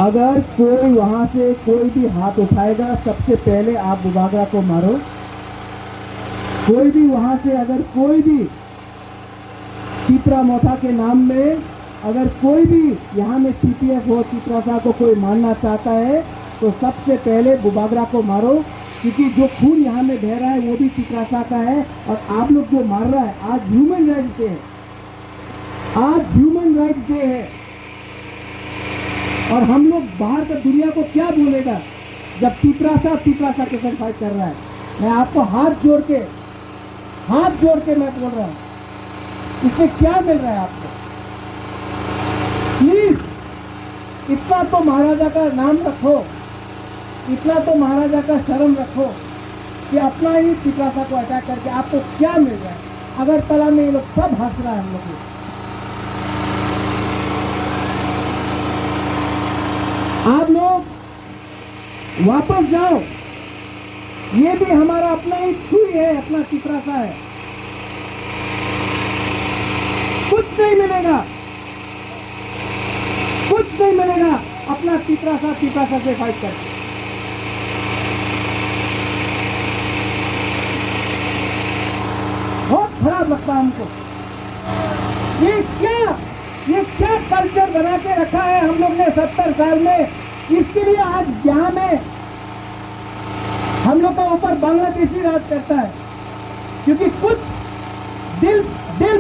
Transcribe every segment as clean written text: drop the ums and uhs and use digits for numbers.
अगर कोई वहां से कोई भी हाथ उठाएगा, सबसे पहले आप बुबागरा को मारो। कोई भी वहां से अगर कोई भी चित्रा मोथा के नाम में अगर कोई भी यहाँ में सीपीएफ हो, चित्रासा को कोई मारना चाहता है तो सबसे पहले बुबागरा को मारो, क्योंकि जो खून यहाँ में बह रहा है वो भी चित्रासा का है। और आप लोग जो मार रहा है, आज ह्यूमन राइट्स डे है, आज ह्यूमन राइट्स डे है। और हम लोग बाहर का दुनिया को क्या बोलेगा जब चित्रासा के साथ फाइट कर रहा है। मैं आपको हाथ जोड़ के मैं बोल रहा हूँ, इससे क्या मिल रहा है आपको? प्लीज इतना तो महाराजा का नाम रखो, इतना तो महाराजा का शर्म रखो कि अपना ही चित्रासा को अटैक करके आपको क्या मिल रहा है। अगर तला में ये लोग सब हंस रहा है, हम लोग आप लोग वापस जाओ। ये भी हमारा अपना ही छुई है, अपना चित्रासा है। कुछ नहीं मिलेगा, कुछ नहीं मिलेगा अपना चित्रासा से फाइट करके। बहुत खराब लगता है हमको। ये क्या कल्चर बना के रखा है हम लोग ने 70 साल में। इसके लिए आज यहाँ में हम लोग के ऊपर बांग्लादेशी राज करता है, क्योंकि कुछ दिल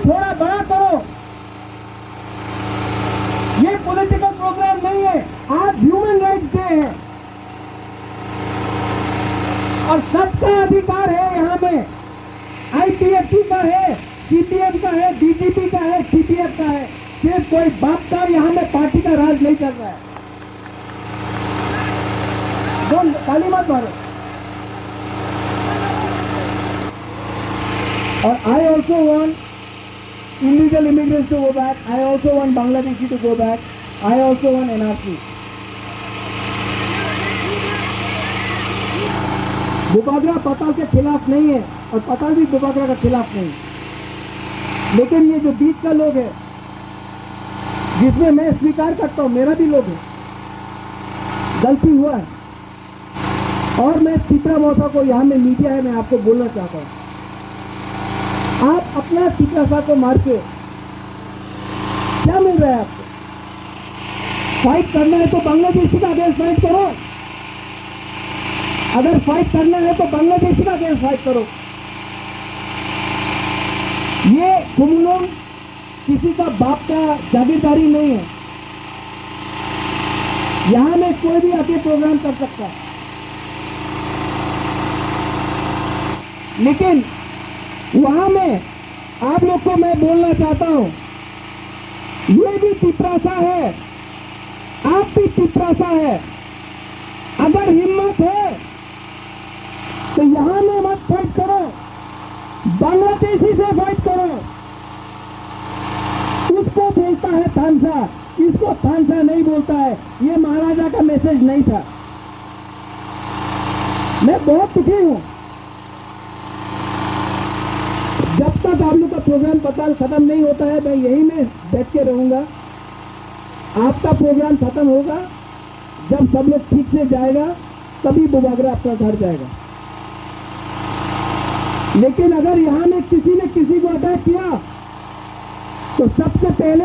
थोड़ा बड़ा करो। ये पॉलिटिकल प्रोग्राम नहीं है, आज ह्यूमन राइट्स डे है और सबका अधिकार है। यहाँ में आईटीएफटी का है, सीपीएम का है, बीजेपी का है, सीपीएफ का है। सिर्फ कोई बाप का यहाँ में पार्टी का राज नहीं चल रहा है। ताली मत मारो। और I also want illegal immigrants to go back. I also want Bangladeshi to go back. I also want NRC. Bubagra पताल के खिलाफ नहीं है और पताल भी बुबागरा के खिलाफ नहीं, लेकिन ये जो बीच का लोग है, जिसमें मैं स्वीकार करता हूं मेरा भी लोग है, गलती हुआ है। और मैं चित्रा मोथा को यहाँ में मीडिया है, मैं आपको बोलना चाहता हूँ, आप अपना चित्रासा को मार के क्या मिल रहा है आपको? फाइट करना है तो बांग्लादेशी का अगेंस्ट फाइट करो। अगर फाइट करना है तो बांग्लादेशी का अगेंस्ट फाइट करो। ये तुम लोग किसी का बाप का जागीरदारी नहीं है। यहां में कोई भी आके प्रोग्राम कर सकता है, लेकिन वहां में आप लोग को मैं बोलना चाहता हूं, ये भी चित्रासा है, आप भी चित्रासा है। अगर हिम्मत है तो यहां में मत फाइट करो, बांग्लादेशी से फाइट करो। उसको बोलता है थानसा, इसको थानसा नहीं बोलता है। ये महाराजा का मैसेज नहीं था। मैं बहुत दुखी हूं। जब तक आप लोग का प्रोग्राम पताल खत्म नहीं होता है, मैं यही में बैठ के रहूंगा। आपका प्रोग्राम खत्म होगा जब सब लोग ठीक से जाएगा, तभी बुबागरा अपना घर जाएगा। लेकिन अगर यहां में किसी ने किसी को अटैक किया तो सबसे पहले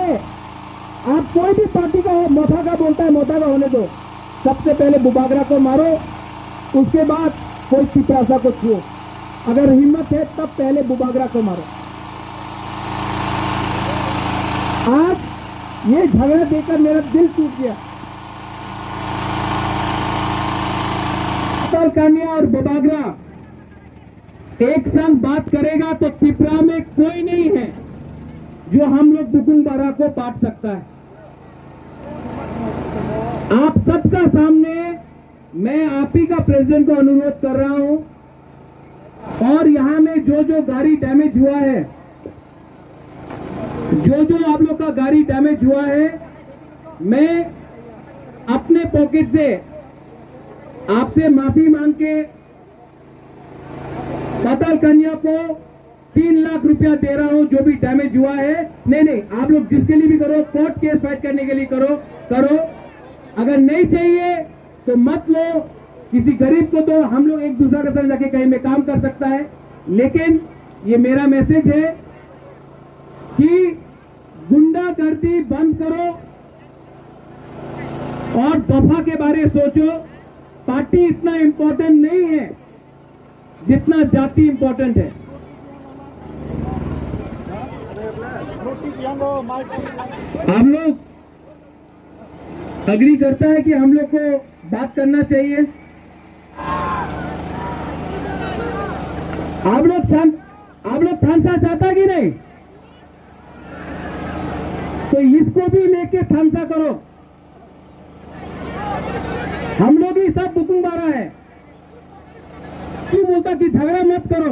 आप कोई भी पार्टी का हो, मोथा का बोलता है मोथा का होने दो, सबसे पहले बुबागरा को मारो, उसके बाद कोई चित्रासा को छुओ। अगर हिम्मत है तब पहले बुबागरा को मारो। आज ये झगड़ा देखकर मेरा दिल टूट गया। कान्या और बुबागरा एक संग बात करेगा तो त्रिपुरा में कोई नहीं है जो हम लोग बुकुंबारा को बांट सकता है। आप सबका सामने मैं आप ही का प्रेसिडेंट को अनुरोध कर रहा हूं, और यहां में जो गाड़ी डैमेज हुआ है, जो आप लोग का गाड़ी डैमेज हुआ है, मैं अपने पॉकेट से आपसे माफी मांग के पताल कन्या को 3 लाख रुपया दे रहा हूं, जो भी डैमेज हुआ है। नहीं, आप लोग जिसके लिए भी करो, कोर्ट केस फाइट करने के लिए करो। अगर नहीं चाहिए तो मत लो, किसी गरीब को दो, हम लोग एक दूसरा के साथ जाके कहीं में काम कर सकता है। लेकिन ये मेरा मैसेज है कि गुंडागर्दी बंद करो और दफा के बारे सोचो। पार्टी इतना इंपॉर्टेंट नहीं है जितना जाति इंपॉर्टेंट है। हम लोग अग्री करता है कि हम लोग को बात करना चाहिए। आप लोग थानसा चाहता कि नहीं? तो इसको भी लेके थानसा करो। हम लोग ही सब बुकुंबारा है। क्यों बोलता कि झगड़ा मत करो,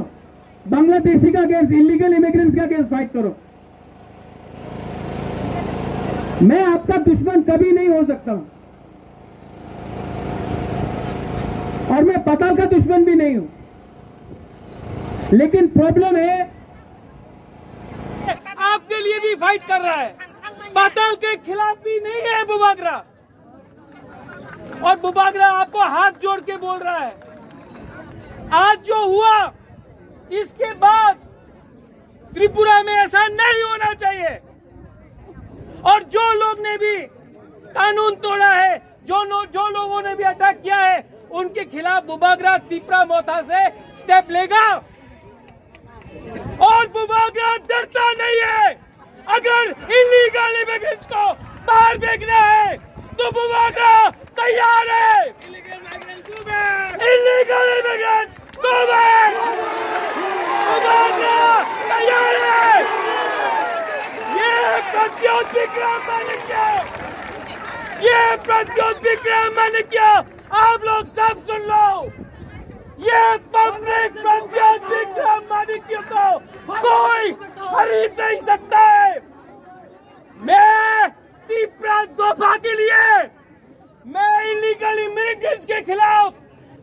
बांग्लादेशी का केस, इलीगल इमिग्रेंट्स का केस फाइट करो। मैं आपका दुश्मन कभी नहीं हो सकता हूं और मैं पताल का दुश्मन भी नहीं हूं, लेकिन प्रॉब्लम है आपके लिए भी फाइट कर रहा है, पताल के खिलाफ भी नहीं है बुबागरा। और बुबागरा आपको हाथ जोड़ के बोल रहा है, आज जो हुआ इसके बाद त्रिपुरा में ऐसा नहीं होना चाहिए। और जो लोग ने भी कानून तोड़ा है, जो लोगों ने भी अटैक किया है, उनके खिलाफ बुबागरा तीपरा मोथा से स्टेप लेगा। और बुबागरा डरता नहीं है। अगर इलीगल इमिग्रेंट्स को बाहर भेजना है तो बुबागरा तैयार है। Illegal immigrants go back. Bubagra तैयार है। प्रद्योत विक्रम मानिक्या, ये प्रद्योत विक्रम मानिक्या, आप लोग सब सुन लो, ये पब्लिक प्रद्योत विक्रम मानिक्या को कोई खरीद नहीं सकता है। मैं तीपरा दफा के लिए, मैं इलीगल इमिग्रेंट्स के खिलाफ,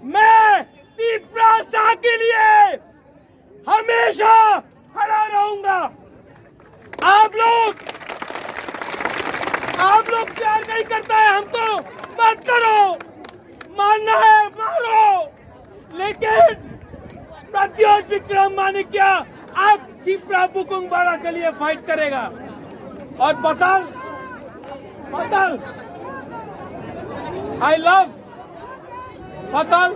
मैं तीपरा सा के लिए हमेशा खड़ा रहूंगा। आप लोग प्यार नहीं करता है हमको, मत करो, मानना है मारो, लेकिन प्रद्योत विक्रम मानिक्या अब तीपरा बुकुंबारा के लिए फाइट करेगा। और पताल, आई लव पताल।